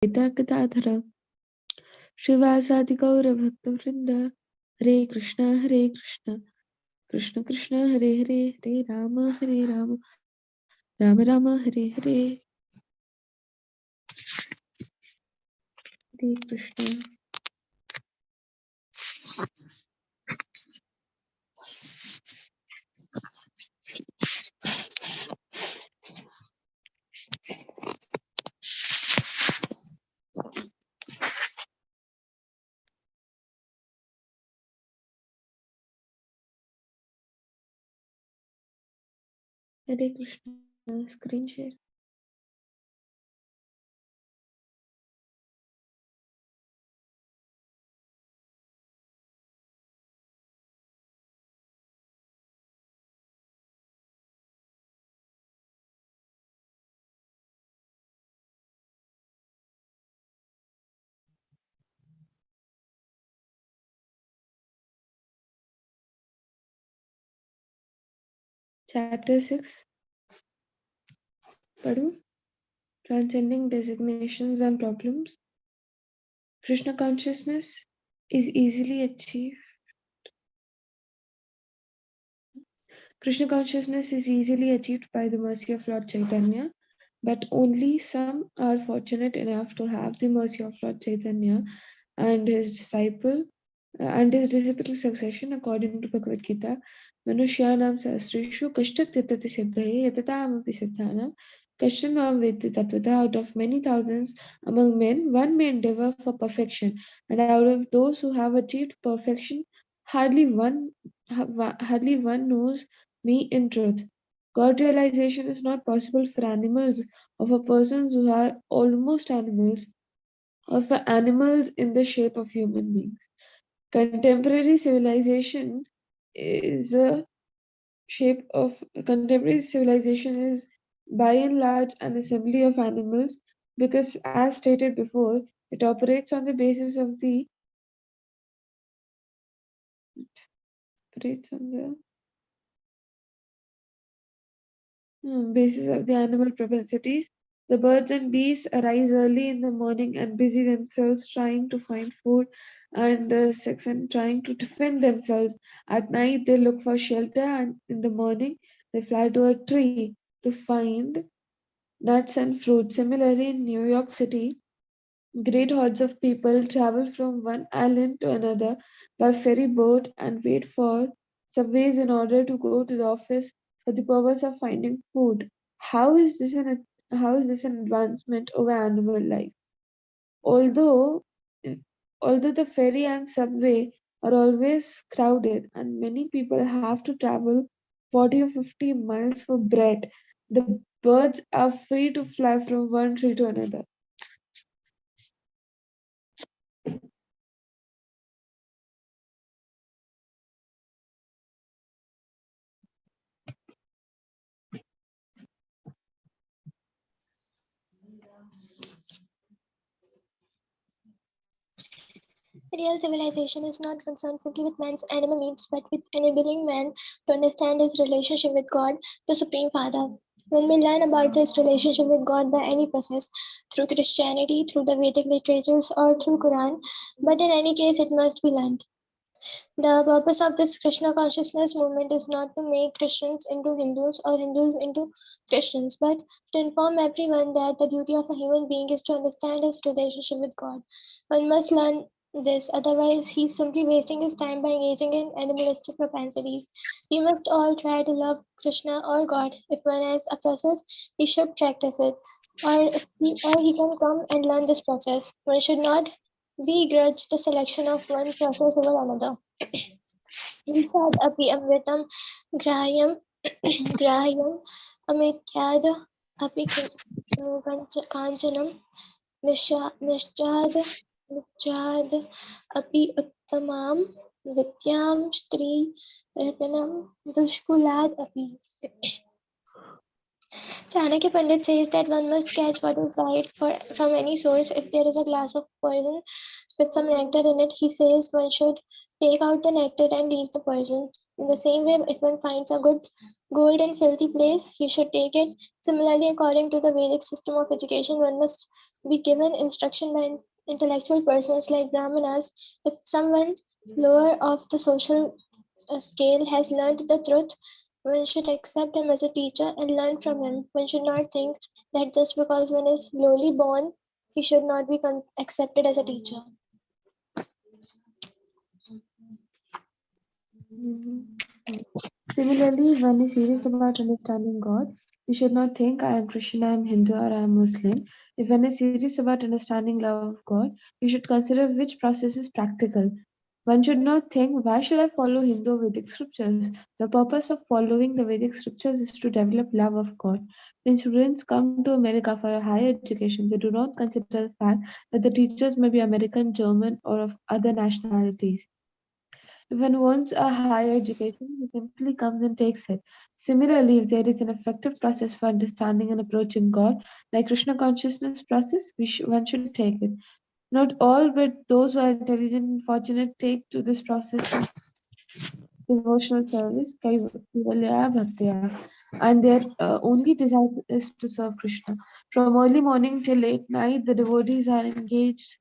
Gitadhara Srivasadi Gaura Bhakta Vrinda Hare Krishna Krishna Krishna Hare Hare Hare Rama Rama Rama Hare Hare Hare Krishna. Hare Krishna. Screen share. Chapter 6. Padu. Transcending designations and problems. Krishna consciousness is easily achieved. Krishna consciousness is easily achieved by the mercy of Lord Chaitanya, but only some are fortunate enough to have the mercy of Lord Chaitanya and his disciple and his disciple succession according to Bhagavad Gita. Manushyanam sahasreshu kashtat yatati siddhaye yatataamapi siddhanam kashtan mam vedti tatvata. Out of many thousands among men, one may endeavor for perfection, and out of those who have achieved perfection, hardly one knows me in truth. God realization is not possible for animals or for persons who are almost animals or for animals in the shape of human beings. Contemporary civilization is a contemporary civilization is by and large an assembly of animals because, as stated before, it operates on the basis of the basis of the animal propensities. The birds and bees arise early in the morning and busy themselves trying to find food and sex and trying to defend themselves. At night, they look for shelter, and in the morning, they fly to a tree to find nuts and fruit. Similarly, in New York City, great hordes of people travel from one island to another by ferry boat and wait for subways in order to go to the office for the purpose of finding food. How is this an advancement over animal life? Although although the ferry and subway are always crowded and many people have to travel 40 or 50 miles for bread, the birds are free to fly from one tree to another. Real civilization is not concerned simply with man's animal needs, but with enabling man to understand his relationship with God, the Supreme Father. When we learn about this relationship with God by any process, through Christianity, through the Vedic literatures, or through Quran, but in any case, it must be learned. The purpose of this Krishna consciousness movement is not to make Christians into Hindus or Hindus into Christians, but to inform everyone that the duty of a human being is to understand his relationship with God. One must learn this, otherwise he's simply wasting his time by engaging in animalistic propensities. We must all try to love Krishna or God. If one has a process, he should practice it. Or he can come and learn this process. One should not begrudge the selection of one process over another. Nisad api amritam grahyam grahyam amityad api kanchanam nishchad api uttamam vidyam stri ratanam dushkulad api. Chanakya Pandit says that one must catch what is right from any source. If there is a glass of poison with some nectar in it, he says one should take out the nectar and leave the poison. In the same way, if one finds a good gold in filthy place, he should take it. Similarly, according to the Vedic system of education, one must be given instruction by intellectual persons like Brahmanas. If someone lower of the social scale has learned the truth, one should accept him as a teacher and learn from him. One should not think that just because one is lowly born, he should not be accepted as a teacher. Mhm. Similarly, one is serious about understanding God. You should not think I am Christian, I am Hindu, or I am Muslim. If one is serious about understanding love of God, you should consider which process is practical. One should not think, why should I follow Hindu Vedic scriptures? The purpose of following the Vedic scriptures is to develop love of God. When students come to America for a higher education, they do not consider the fact that the teachers may be American, German, or of other nationalities. If one wants a higher education, he simply comes and takes it. Similarly, if there is an effective process for understanding and approaching God, like Krishna consciousness process, one should take it. Not all, but those who are intelligent and fortunate take to this process of devotional service, Kaivalya Bhaktya, and their only desire is to serve Krishna. From early morning till late night, the devotees are engaged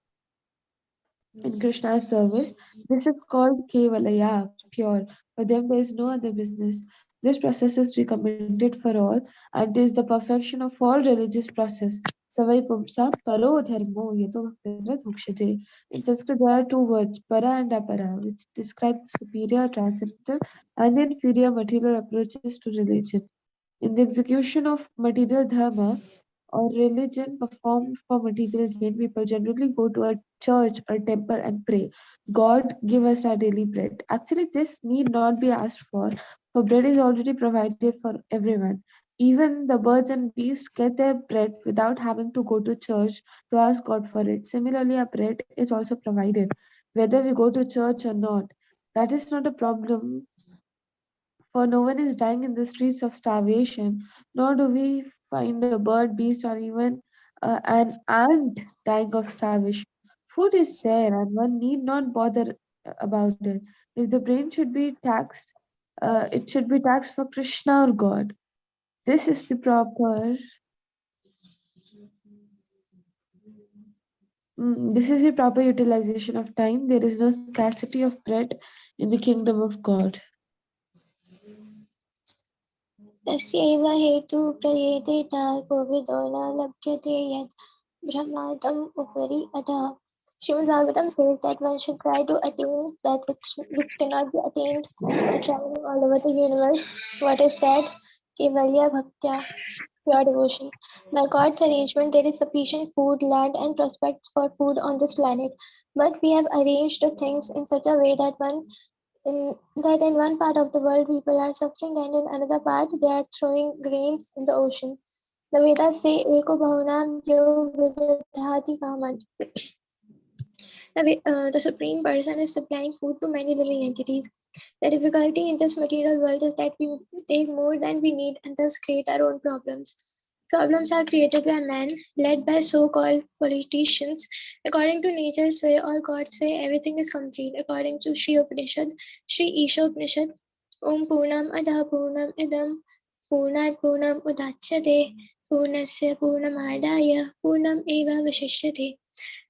in Krishna's service. This is called Kevalaya, pure. For them, there is no other business. This process is recommended for all, and is the perfection of all religious process. Savai pumsa paro dharmo yato bhaktara dhukshate. In Sanskrit, there are two words, para and apara, which describe the superior, transcendental, and the inferior material approaches to religion. In the execution of material dharma, or religion performed for material gain, people generally go to a church or temple and pray, God, give us our daily bread. Actually, this need not be asked for bread is already provided for everyone. Even the birds and beasts get their bread without having to go to church to ask God for it. Similarly, our bread is also provided, whether we go to church or not. That is not a problem, for no one is dying in the streets of starvation, nor do we find a bird, beast, or even an ant dying of starvation. Food is there, and one need not bother about it. If the brain should be taxed, it should be taxed for Krishna or God. This is the proper. This is the proper utilization of time. There is no scarcity of bread in the kingdom of God. तस्यैव हेतु प्रयेते कोविदो न लभ्यते यत् brahmadam upari adha. Srimad Bhagavatam says that one should try to attain that which cannot be attained by traveling all over the universe. What is that? Kevalya Bhaktya, pure devotion. By God's arrangement, there is sufficient food, land, and prospects for food on this planet. But we have arranged the things in such a way that in one part of the world people are suffering and in another part they are throwing grains in the ocean. The Vedas say Eko Bhavanam Yo Vidadhati Kaman. The Supreme Person is supplying food to many living entities. The difficulty in this material world is that we take more than we need and thus create our own problems. Problems are created by men, led by so called politicians. According to nature's way or God's way, everything is complete. According to Sri Isha Upanishad, Om Purnam Adha Purnam Idam Purnat Purnam Udachyate Purnasya Purnamadaya Purnam Eva Vishishyate.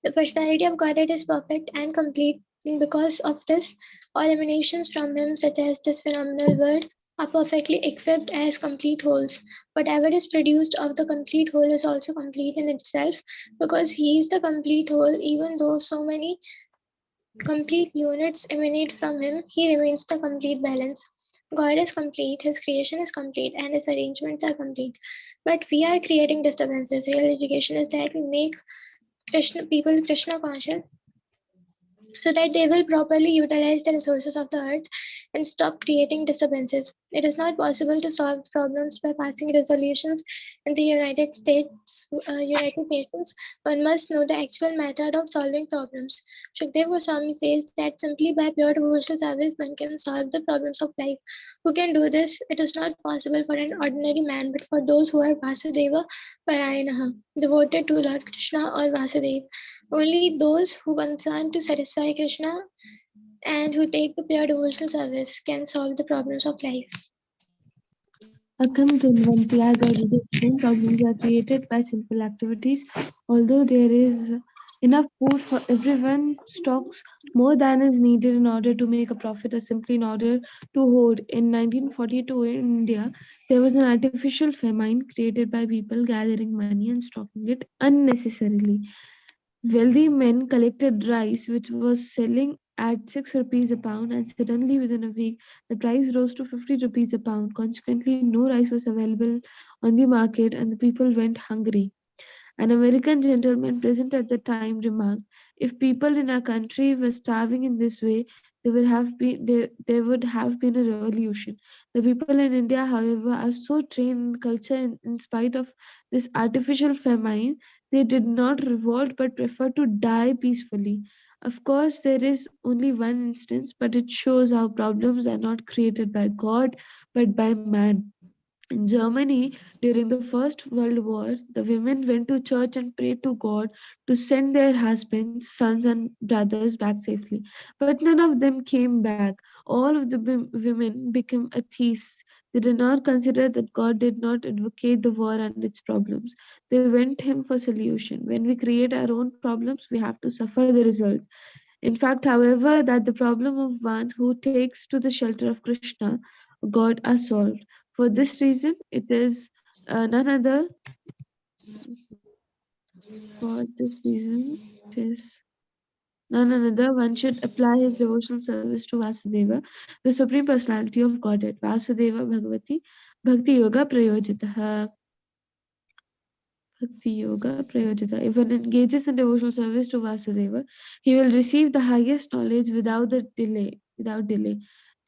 The personality of Godhead is perfect and complete. And because of this, all emanations from Him, such as this phenomenal world, are perfectly equipped as complete wholes. Whatever is produced of the complete whole is also complete in itself, because He is the complete whole, even though so many complete units emanate from Him, He remains the complete balance. God is complete, His creation is complete, and His arrangements are complete. But we are creating disturbances. Real education is that we make people Krishna conscious so that they will properly utilize the resources of the earth and stop creating disturbances. It is not possible to solve problems by passing resolutions in the United Nations. One must know the actual method of solving problems. Shukdev Goswami says that simply by pure devotional service one can solve the problems of life. Who can do this? It is not possible for an ordinary man, but for those who are Vasudeva Parayanaha, devoted to Lord Krishna or Vasudeva. Only those who concern to satisfy Krishna and who take to pure devotional service can solve the problems of life. Akam Tunvanti, as already explained, problems are created by simple activities. Although there is enough food for everyone, stocks more than is needed in order to make a profit or simply in order to hoard. In 1942 in India, there was an artificial famine created by people gathering money and stocking it unnecessarily. Wealthy men collected rice, which was selling at 6 rupees a pound, and suddenly within a week, the price rose to 50 rupees a pound. Consequently, no rice was available on the market, and the people went hungry. An American gentleman present at the time remarked, "If people in our country were starving in this way, there would have been a revolution." The people in India, however, are so trained in culture in spite of this artificial famine, they did not revolt but preferred to die peacefully. Of course, there is only one instance, but it shows how problems are not created by God but by man. In Germany, during the First World War, the women went to church and prayed to God to send their husbands, sons, and brothers back safely. But none of them came back. All of the women became atheists. They did not consider that God did not advocate the war and its problems. They went Him for solution. When we create our own problems, we have to suffer the results. In fact, however, that the problem of one who takes to the shelter of Krishna, God, are solved. For this reason, it is none other. For this reason, it is none another. One should apply his devotional service to Vasudeva, the supreme personality of Godhead. Vasudeva Bhagavati Bhakti Yoga Prayojitaha. Bhakti Yoga Prayojita. If one engages in devotional service to Vasudeva, he will receive the highest knowledge without the delay. Without delay.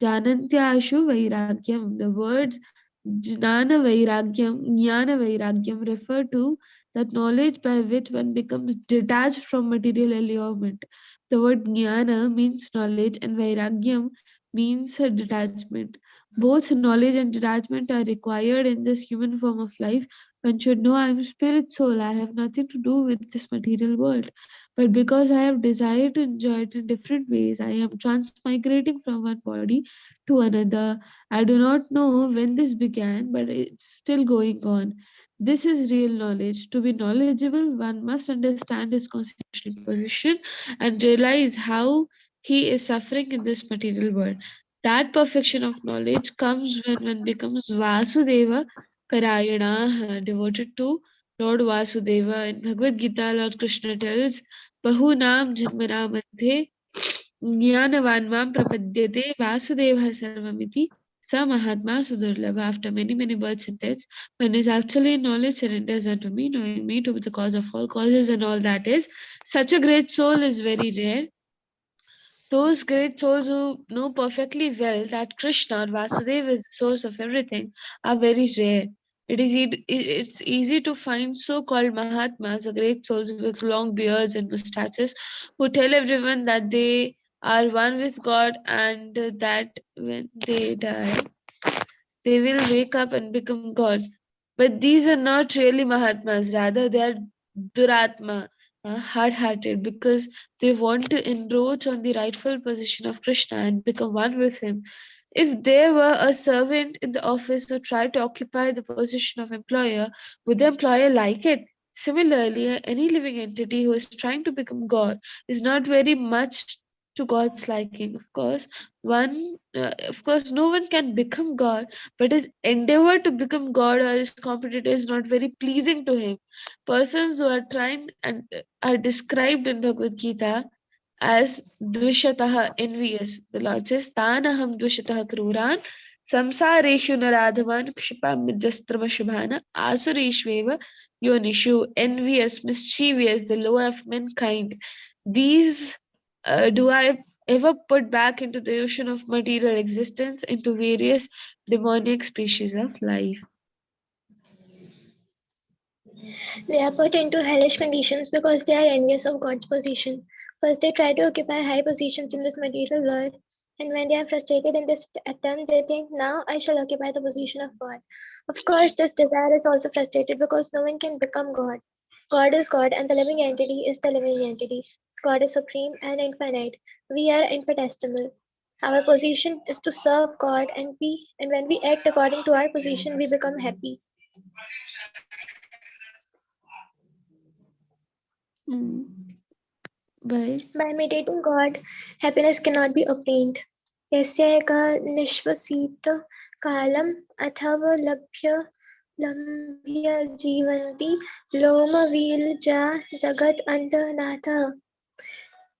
Janantyashu Vairagyam. The words Jnana Vairagyam, Jnana Vairagyam refer to that knowledge by which one becomes detached from material allurement. The word Jnana means knowledge and Vairagyam means a detachment. Both knowledge and detachment are required in this human form of life. One should know I am spirit soul. I have nothing to do with this material world. But because I have desire to enjoy it in different ways, I am transmigrating from one body to another. I do not know when this began, but it's still going on. This is real knowledge. To be knowledgeable, one must understand his constitutional position and realize how he is suffering in this material world. That perfection of knowledge comes when one becomes Vasudeva Parayana, devoted to Lord Vasudeva. In Bhagavad Gita, Lord Krishna tells, Bahunam Janmanamante Jnanavan Mam Prapadyate Vasudeva Sarvamiti Sa Mahatma Sudurlabha. After many, many births and deaths, one is actually in knowledge surrenders unto me, knowing me to be the cause of all causes and all that is. Such a great soul is very rare. Those great souls who know perfectly well that Krishna or Vasudeva is the source of everything are very rare. It's easy to find so-called Mahatmas, or great souls with long beards and mustaches, who tell everyone that they are one with God and that when they die, they will wake up and become God. But these are not really Mahatmas, rather, they are Duratma, hard hearted, because they want to encroach on the rightful position of Krishna and become one with him. If there were a servant in the office who tried to occupy the position of employer, would the employer like it? Similarly, any living entity who is trying to become God is not very much to God's liking. Of course, no one can become God, but his endeavor to become God or his competitor is not very pleasing to him. Persons who are trying and are described in Bhagavad Gita as Dvishataha envious. The Lord says, Tanaham Dvishataha Kruran, Samsareshu Naradhavan Kshipam Asurishveva Yonishu, envious, mischievous, the lower of mankind. These do I ever put back into the ocean of material existence into various demonic species of life. They are put into hellish conditions because they are envious of God's position. First, they try to occupy high positions in this material world, and when they are frustrated in this attempt, they think, now I shall occupy the position of God. Of course, this desire is also frustrated because no one can become God. God is God, and the living entity is the living entity. God is supreme and infinite. We are infinitesimal. Our position is to serve God, and when we act according to our position, we become happy. Mm. By By imitating God, happiness cannot be obtained. यस्यैका निःश्वसित कालम् अथवा लभ्य जीवन्ति लोमविलजा जगत् अन्तनाथ.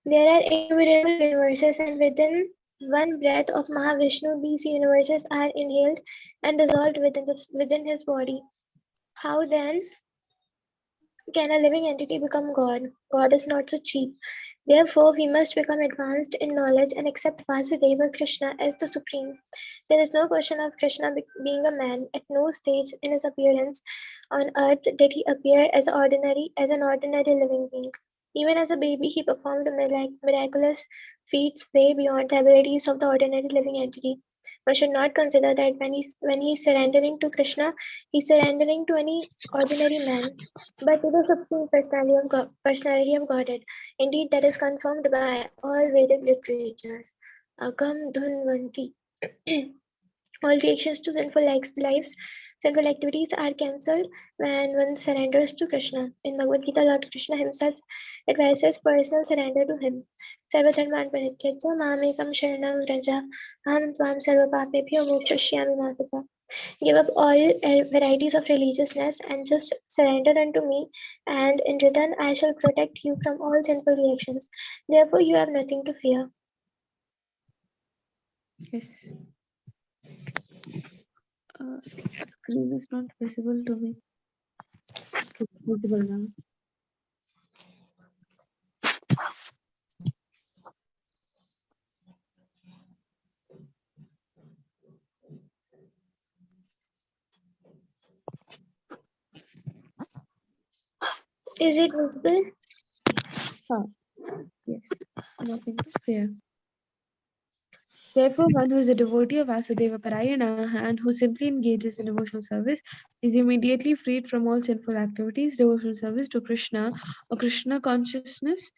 There are innumerable universes, and within one breath of Mahavishnu, these universes are inhaled and dissolved within his body. How then can a living entity become God? God is not so cheap. Therefore, we must become advanced in knowledge and accept Vasudeva Krishna as the supreme. There is no question of Krishna being a man. At no stage in his appearance on earth did he appear as an ordinary living being. Even as a baby, he performed miraculous feats way beyond the abilities of the ordinary living entity. One should not consider that when he is surrendering to Krishna, he is surrendering to any ordinary man, but to the Supreme Personality of Godhead. Indeed, that is confirmed by all Vedic literatures. Agam Dhunvanti. All reactions to sinful activities are cancelled when one surrenders to Krishna. In Bhagavad Gita, Lord Krishna himself advises personal surrender to him. Sarvadharman parityajya mamekam sharanam vraja aham tvam sarvapapebhyo mokshashyami masata. Give up all varieties of religiousness and just surrender unto me, and in return I shall protect you from all sinful reactions. Therefore, you have nothing to fear. yes, screen is not visible to me. It's visible now. Is it visible? Ah, yes, nothing to fear. Therefore, one who is a devotee of Vasudeva Parayana and who simply engages in devotional service is immediately freed from all sinful activities. Devotional service to Krishna or Krishna consciousness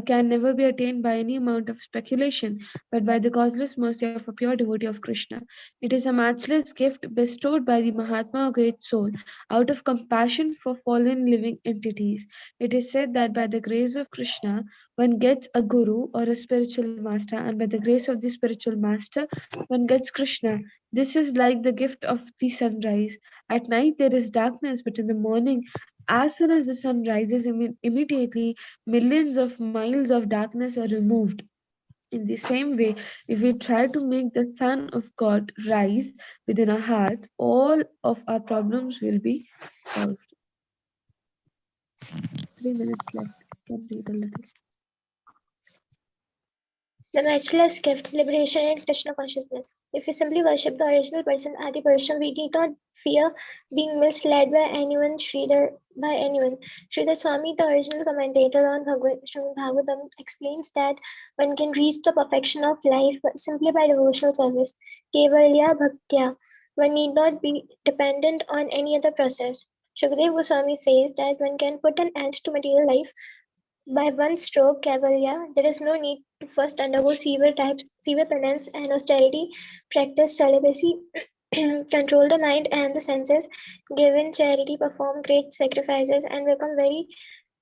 can never be attained by any amount of speculation, but by the causeless mercy of a pure devotee of Krishna. It is a matchless gift bestowed by the Mahatma, a great soul, out of compassion for fallen living entities. It is said that by the grace of Krishna, one gets a guru or a spiritual master, and by the grace of the spiritual master, one gets Krishna. This is like the gift of the sunrise. At night there is darkness, but in the morning, as soon as the sun rises, immediately millions of miles of darkness are removed. In the same way, if we try to make the sun of God rise within our hearts, all of our problems will be solved. 3 minutes left. I can read a little. The matchless gift, liberation in Krishna consciousness. If we simply worship the original person, Adi Purusham, we need not fear being misled by anyone, by anyone. Sridhar Swami, the original commentator on Srimad Bhagavatam, explains that one can reach the perfection of life simply by devotional service. Kevalya Bhaktya. One need not be dependent on any other process. Shukdev Goswami says that one can put an end to material life by one stroke, Cavalier, there is no need to first undergo severe penance and austerity, practice celibacy, control the mind and the senses, give in charity, perform great sacrifices, and become very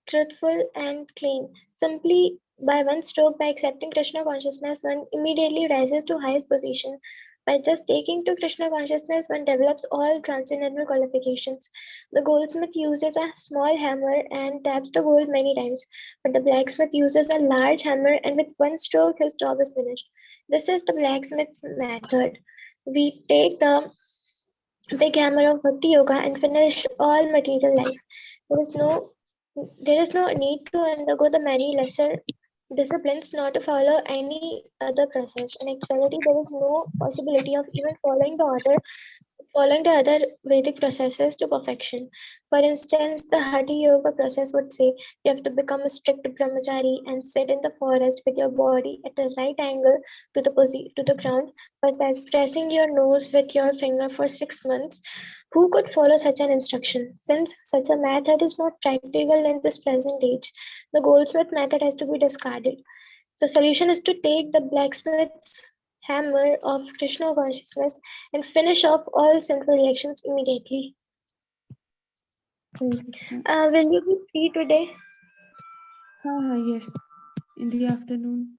truthful and clean. Simply by one stroke, by accepting Krishna consciousness, one immediately rises to highest position. By just taking to Krishna consciousness, one develops all transcendental qualifications. The goldsmith uses a small hammer and taps the gold many times, but the blacksmith uses a large hammer and with one stroke his job is finished. This is the blacksmith's method. We take the big hammer of Bhakti Yoga and finish all material life. There is no there is no need to undergo the many lesser disciplines nor to follow any other process. In actuality, there is no possibility of even following the order following the other Vedic processes to perfection. For instance, the Hatha Yoga process would say you have to become a strict brahmachari and sit in the forest with your body at a right angle to to the ground, versus pressing your nose with your finger for 6 months. Who could follow such an instruction? Since such a method is not practical in this present age, the goldsmith method has to be discarded. The solution is to take the blacksmith's hammer of Krishna consciousness and finish off all sinful reactions immediately. Hare Krishna. Will you be free today? Yes, in the afternoon.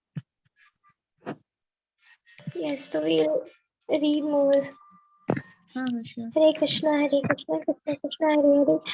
Yes, so we'll read more. Sure. Hare Krishna, Krishna Krishna, Hare Hare.